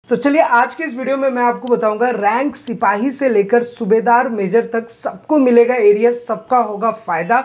तो चलिए आज के इस वीडियो में मैं आपको बताऊंगा रैंक सिपाही से लेकर सूबेदार मेजर तक सबको मिलेगा एरियर, सबका होगा फायदा,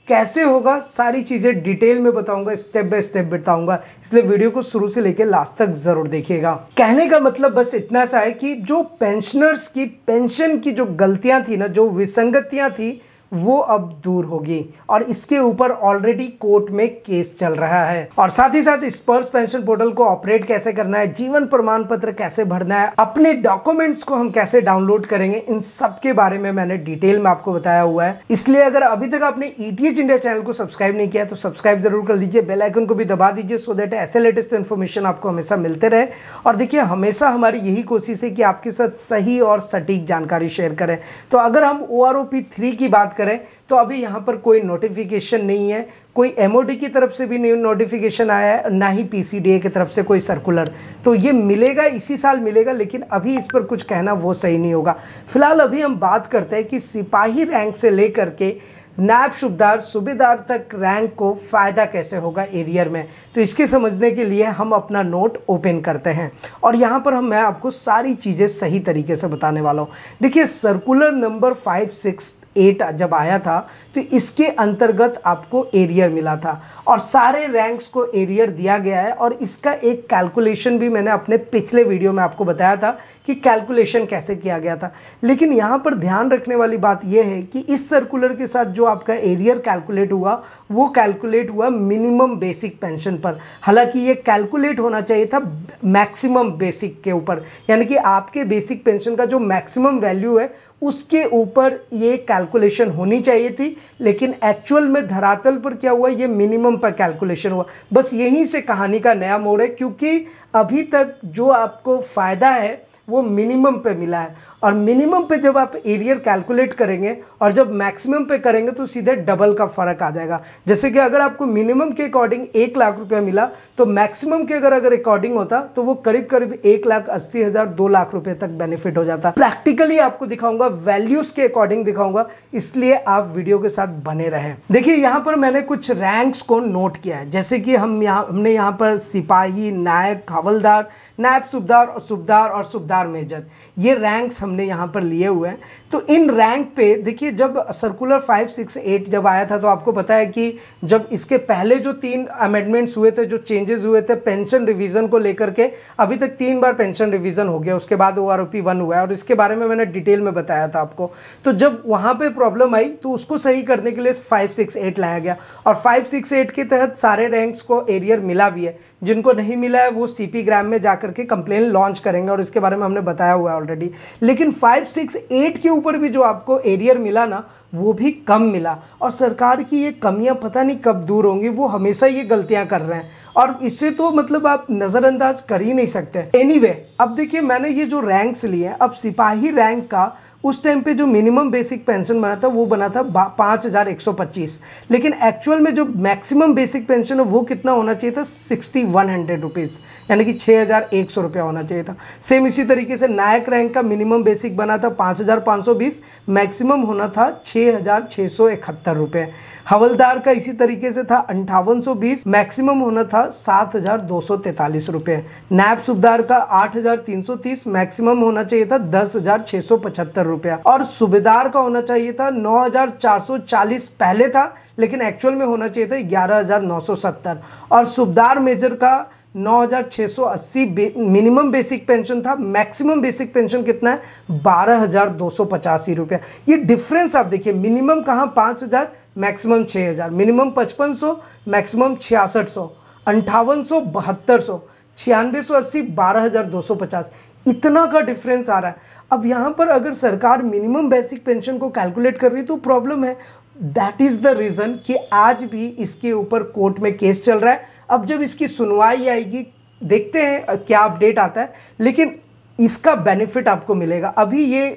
कैसे होगा सारी चीज़ें डिटेल में बताऊंगा, स्टेप बाय स्टेप बताऊंगा। इसलिए वीडियो को शुरू से लेकर लास्ट तक जरूर देखिएगा। कहने का मतलब बस इतना सा है कि जो पेंशनर्स की पेंशन की जो गलतियां थी ना, जो विसंगतियां थी, वो अब दूर होगी और इसके ऊपर ऑलरेडी कोर्ट में केस चल रहा है। और साथ ही साथ स्पर्श पेंशन पोर्टल को ऑपरेट कैसे करना है, जीवन प्रमाण पत्र कैसे भरना है, अपने डॉक्यूमेंट्स को हम कैसे डाउनलोड करेंगे, इन सब के बारे में मैंने डिटेल में आपको बताया हुआ है। इसलिए अगर अभी तक आपने ईटीएच इंडिया चैनल को सब्सक्राइब नहीं किया तो सब्सक्राइब जरूर कर लीजिए, बेल आइकन को भी दबा दीजिए सो दैट ऐसे लेटेस्ट इन्फॉर्मेशन आपको हमेशा मिलते रहे। और देखिए, हमेशा हमारी यही कोशिश है कि आपके साथ सही और सटीक जानकारी शेयर करें। तो अगर हम OROP 3 की बात करें तो अभी यहाँ पर कोई नोटिफिकेशन नहीं है, कोई MOD की तरफ से भी नोटिफिकेशन आया है, ना ही PCDA की तरफ से कोई सर्कुलर। तो ये मिलेगा, इसी साल मिलेगा, लेकिन अभी इस पर कुछ कहना वो सही नहीं होगा। फिलहाल अभी हम बात करते हैं कि सिपाही रैंक से लेकर के नायब सूबेदार सूबेदार तक रैंक को फ़ायदा कैसे होगा एरियर में। तो इसके समझने के लिए हम अपना नोट ओपन करते हैं और यहाँ पर मैं आपको सारी चीज़ें सही तरीके से बताने वाला हूँ। देखिए, सर्कुलर नंबर 568 जब आया था तो इसके अंतर्गत आपको एरियर मिला था और सारे रैंक्स को एरियर दिया गया है। और इसका एक कैलकुलेशन भी मैंने अपने पिछले वीडियो में आपको बताया था कि कैलकुलेशन कैसे किया गया था। लेकिन यहाँ पर ध्यान रखने वाली बात यह है कि इस सर्कुलर के साथ जो आपका एरियर कैलकुलेट हुआ वो कैलकुलेट हुआ मिनिमम बेसिक पेंशन पर। हालांकि ये कैलकुलेट होना चाहिए था मैक्सिमम बेसिक के ऊपर, यानी कि आपके बेसिक पेंशन का जो मैक्सिमम वैल्यू है उसके ऊपर ये कैलकुलेशन होनी चाहिए थी। लेकिन एक्चुअल में धरातल पर क्या हुआ, ये मिनिमम पर कैलकुलेशन हुआ। बस यहीं से कहानी का नया मोड़ है, क्योंकि अभी तक जो आपको फ़ायदा है वो मिनिमम पे मिला है और मिनिमम पे जब आप एरियर कैलकुलेट करेंगे और जब मैक्सिमम पे करेंगे तो सीधे डबल का फ़र्क आ जाएगा। जैसे कि अगर आपको मिनिमम के अकॉर्डिंग 1 लाख रुपया मिला तो मैक्सिमम के अगर अकॉर्डिंग होता तो वो करीब करीब 1,80,000 2 लाख रुपए तक बेनिफिट हो जाता। प्रैक्टिकली आपको दिखाऊंगा, वैल्यूज़ के अकॉर्डिंग दिखाऊंगा, इसलिए आप वीडियो के साथ बने रहें। देखिए, यहाँ पर मैंने कुछ रैंक्स को नोट किया है, जैसे कि हमने यहाँ पर सिपाही, नायक, हवलदार, नायब सूबेदार और सूबेदार मेजर, ये रैंक्स हमने यहाँ पर लिए हुए हैं। तो इन रैंक पे देखिए, जब सर्कुलर 568 जब आया था तो आपको पता है कि जब इसके पहले जो 3 अमेंडमेंट्स हुए थे, जो चेंजेस हुए थे पेंशन रिवीजन को लेकर के, अभी तक 3 बार पेंशन रिवीजन हो गया। उसके बाद OROP 1 हुआ है और इसके बारे में मैंने डिटेल में बताया था आपको। तो जब वहाँ पे प्रॉब्लम आई तो उसको सही करने के लिए 568 लाया गया और 568 के तहत सारे रैंक्स को एरियर मिला भी है। जिनको नहीं मिला है वो CP ग्राम में जाकर के कंप्लेन लॉन्च करेंगे और इसके बारे में हमने बताया हुआ है ऑलरेडी। लेकिन 568 के ऊपर भी जो आपको एरियर मिला ना, वो भी कम मिला। और सरकार की ये कमियां पता नहीं कब दूर होंगी, वो हमेशा ये गलतियां कर रहे हैं और इससे तो मतलब आप नज़रअंदाज कर ही नहीं सकते। एनीवे, अब देखिए, मैंने ये जो रैंक्स लिए हैं, अब सिपाही रैंक का उस टाइम पे जो मिनिमम बेसिक पेंशन बना था वो बना था 5,125, लेकिन एक्चुअल में जो मैक्सिमम बेसिक पेंशन है वो कितना होना चाहिए था, 6,100 रुपीज़, यानी कि 6,100 रुपया होना चाहिए था। सेम इसी तरीके से नायक रैंक का मिनिमम बेसिक बना था 5,520, मैक्सिमम होना था 6,671 रुपये। हवलदार का इसी तरीके से था 5,820, मैक्सिमम होना था 7,243 रुपये। नायब सूबेदार का 8,330, मैक्सिमम होना चाहिए था 10,675 रुपया। और सूबेदार का होना चाहिए था 9,440 पहले था, लेकिन एक्चुअल में होना चाहिए था 11,970। और सूबेदार मेजर का 9,680 मिनिमम बेसिक पेंशन था, मैक्सिमम बेसिक पेंशन कितना है, 12,285 रुपया। ये डिफरेंस आप देखिए, मिनिमम कहाँ 5,000, मैक्सिमम 6,000, मिनिमम 5,500, मैक्सिमम 6,600, 5,800, 7,200, 9,680, 12,250, इतना का डिफरेंस आ रहा है। अब यहाँ पर अगर सरकार मिनिमम बेसिक पेंशन को कैलकुलेट कर रही तो प्रॉब्लम है। दैट इज़ द रीज़न कि आज भी इसके ऊपर कोर्ट में केस चल रहा है। अब जब इसकी सुनवाई आएगी, देखते हैं क्या अपडेट आता है, लेकिन इसका बेनिफिट आपको मिलेगा। अभी ये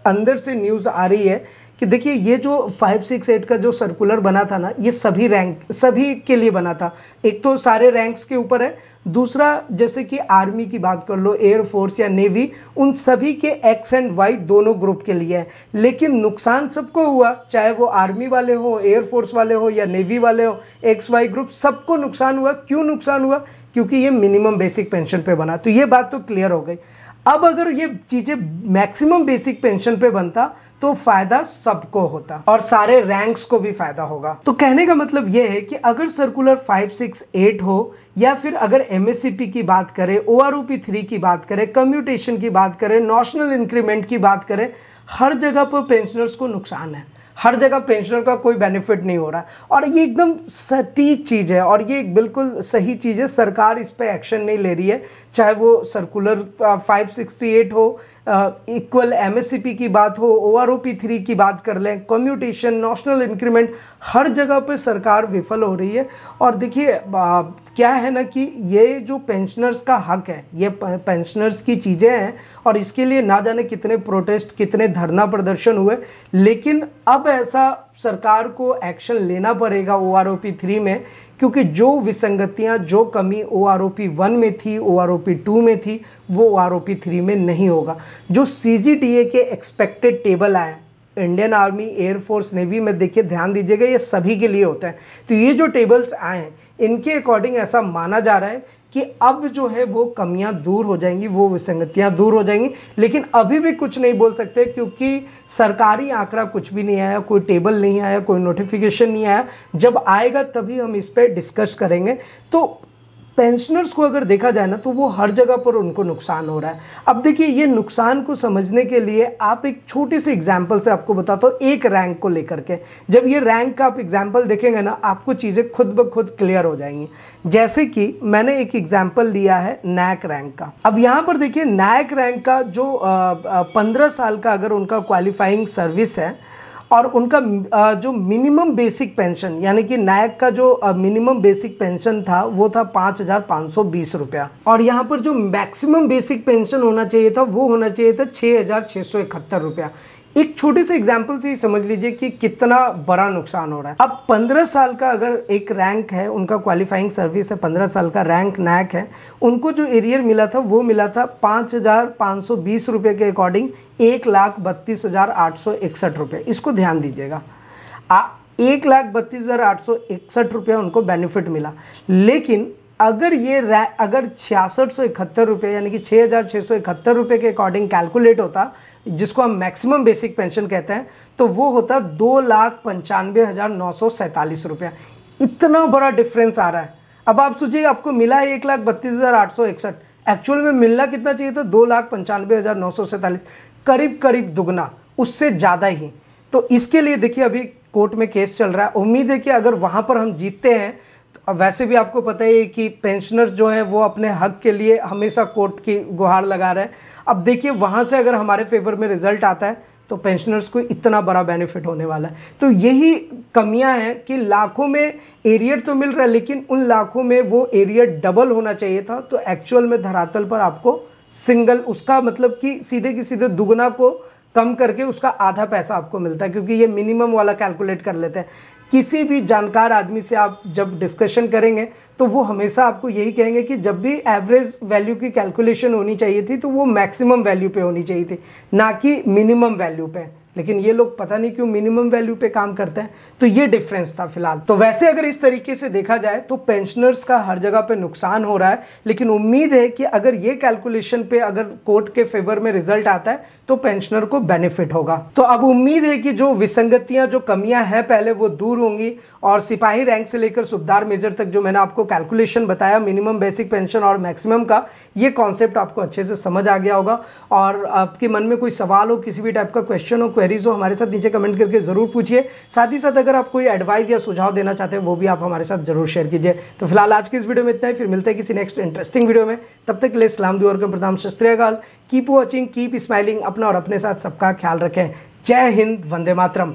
अंदर से न्यूज़ आ रही है कि देखिए, ये जो 568 का जो सर्कुलर बना था ना, ये सभी के लिए बना था। एक तो सारे रैंक्स के ऊपर है, दूसरा जैसे कि आर्मी की बात कर लो, एयरफोर्स या नेवी, उन सभी के X एंड Y दोनों ग्रुप के लिए है। लेकिन नुकसान सबको हुआ, चाहे वो आर्मी वाले हो, एयरफोर्स वाले हो या नेवी वाले हो, XY ग्रुप, सबको नुकसान हुआ। क्यों नुकसान हुआ? क्योंकि ये मिनिमम बेसिक पेंशन पे बना। तो ये बात तो क्लियर हो गई। अब अगर ये चीज़ें मैक्सिमम बेसिक पेंशन पे बनता तो फायदा सबको होता और सारे रैंक्स को भी फायदा होगा। तो कहने का मतलब ये है कि अगर सर्कुलर 568 हो या फिर अगर एमएससीपी की बात करें, ओआरओपी 3 की बात करें, कम्यूटेशन की बात करें, नॉशनल इंक्रीमेंट की बात करें, हर जगह पर पेंशनर्स को नुकसान है, हर जगह पेंशनर का कोई बेनिफिट नहीं हो रहा है। और ये एकदम सटीक चीज़ है और ये बिल्कुल सही चीज़ है। सरकार इस पे एक्शन नहीं ले रही है, चाहे वो सर्कुलर 568 हो, इक्वल एमएससीपी की बात हो, ओआरओपी 3 की बात कर लें, कम्यूटेशन, नॉशनल इंक्रीमेंट, हर जगह पे सरकार विफल हो रही है। और देखिए क्या है ना कि ये जो पेंशनर्स का हक है, ये पेंशनर्स की चीज़ें हैं और इसके लिए ना जाने कितने प्रोटेस्ट, कितने धरना प्रदर्शन हुए, लेकिन अब ऐसा सरकार को एक्शन लेना पड़ेगा ओआरओपी 3 में, क्योंकि जो विसंगतियां, जो कमी ओआरओपी 1 में थी, ओआरओपी 2 में थी, वो ओआरओपी 3 में नहीं होगा। जो सीजीडीए के एक्सपेक्टेड टेबल आए, इंडियन आर्मी, एयरफोर्स, नेवी में देखिए ध्यान दीजिएगा, ये सभी के लिए होता है। तो ये जो टेबल्स आए हैं इनके अकॉर्डिंग ऐसा माना जा रहा है कि अब जो है वो कमियां दूर हो जाएंगी, वो विसंगतियां दूर हो जाएंगी। लेकिन अभी भी कुछ नहीं बोल सकते क्योंकि सरकारी आंकड़ा कुछ भी नहीं आया, कोई टेबल नहीं आया, कोई नोटिफिकेशन नहीं आया। जब आएगा तभी हम इस पर डिस्कस करेंगे। तो पेंशनर्स को अगर देखा जाए ना तो वो हर जगह पर उनको नुकसान हो रहा है। अब देखिए ये नुकसान को समझने के लिए आप एक छोटी सी एग्जांपल से आपको बताता हूँ, एक रैंक को लेकर के। जब ये रैंक का आप एग्जांपल देखेंगे ना, आपको चीज़ें खुद ब खुद क्लियर हो जाएंगी। जैसे कि मैंने एक एग्जाम्पल लिया है नैक रैंक का। अब यहाँ पर देखिए नैक रैंक का जो 15 साल का अगर उनका क्वालिफाइंग सर्विस है और उनका जो मिनिमम बेसिक पेंशन, यानी कि नायक का जो मिनिमम बेसिक पेंशन था वो था 5,520 रुपया, और यहाँ पर जो मैक्सिमम बेसिक पेंशन होना चाहिए था वो होना चाहिए था 6,671 रुपया। एक छोटे से एग्जाम्पल से ही समझ लीजिए कि कितना बड़ा नुकसान हो रहा है। अब 15 साल का अगर एक रैंक है, उनका क्वालिफाइंग सर्विस है, 15 साल का रैंक नायक है, उनको जो एरियर मिला था वो मिला था 5,520 रुपये के अकॉर्डिंग 1,32,861 रुपये। इसको ध्यान दीजिएगा, 1,32,861 रुपया उनको बेनिफिट मिला। लेकिन अगर ये अगर 6,671 रुपये यानी कि 6,671 रुपये के अकॉर्डिंग कैलकुलेट होता, जिसको हम मैक्सिमम बेसिक पेंशन कहते हैं, तो वो होता 2,95,947 रुपया। इतना बड़ा डिफरेंस आ रहा है। अब आप सोचिए, आपको मिला है 1,32,861, एक्चुअल में मिलना कितना चाहिए था? 2,95,947, करीब करीब दुगना, उससे ज़्यादा ही। तो इसके लिए देखिए अभी कोर्ट में केस चल रहा है। उम्मीद है कि अगर वहाँ पर हम जीतते हैं, वैसे भी आपको पता ही है कि पेंशनर्स जो हैं वो अपने हक के लिए हमेशा कोर्ट की गुहार लगा रहे हैं। अब देखिए वहाँ से अगर हमारे फेवर में रिजल्ट आता है तो पेंशनर्स को इतना बड़ा बेनिफिट होने वाला है। तो यही कमियां हैं कि लाखों में एरियर तो मिल रहा है, लेकिन उन लाखों में वो एरियर डबल होना चाहिए था। तो एक्चुअल में धरातल पर आपको सिंगल, उसका मतलब कि सीधे की सीधे दुगना को कम करके उसका आधा पैसा आपको मिलता है, क्योंकि ये मिनिमम वाला कैलकुलेट कर लेते हैं। किसी भी जानकार आदमी से आप जब डिस्कशन करेंगे तो वो हमेशा आपको यही कहेंगे कि जब भी एवरेज वैल्यू की कैलकुलेशन होनी चाहिए थी तो वो मैक्सिमम वैल्यू पे होनी चाहिए थी, ना कि मिनिमम वैल्यू पे। लेकिन ये लोग पता नहीं क्यों मिनिमम वैल्यू पे काम करते हैं। तो ये डिफरेंस था फिलहाल। तो वैसे अगर इस तरीके से देखा जाए तो पेंशनर्स का हर जगह पे नुकसान हो रहा है, लेकिन उम्मीद है कि अगर ये कैलकुलेशन पे अगर कोर्ट के फेवर में रिजल्ट आता है तो पेंशनर को बेनिफिट होगा। तो अब उम्मीद है कि जो विसंगतियां, जो कमियां हैं पहले, वो दूर होंगी और सिपाही रैंक से लेकर सूबेदार मेजर तक जो मैंने आपको कैलकुलेशन बताया मिनिमम बेसिक पेंशन और मैक्सिमम का, ये कॉन्सेप्ट आपको अच्छे से समझ आ गया होगा। और आपके मन में कोई सवाल हो, किसी भी टाइप का क्वेश्चन हो, क्वेरीज हो, हमारे साथ नीचे कमेंट करके जरूर पूछिए। साथ ही साथ अगर आप कोई एडवाइस या सुझाव देना चाहते हैं वो भी आप हमारे साथ जरूर शेयर कीजिए। तो फिलहाल आज की इस वीडियो में इतना ही, फिर मिलते हैं किसी नेक्स्ट इंटरेस्टिंग वीडियो में। तब तक के लिए सलाम दुआ और प्रणाम, सत श्री अकाल। Keep watching, keep smiling. अपना और अपने साथ सबका ख्याल रखें। जय हिंद, वंदे मातरम।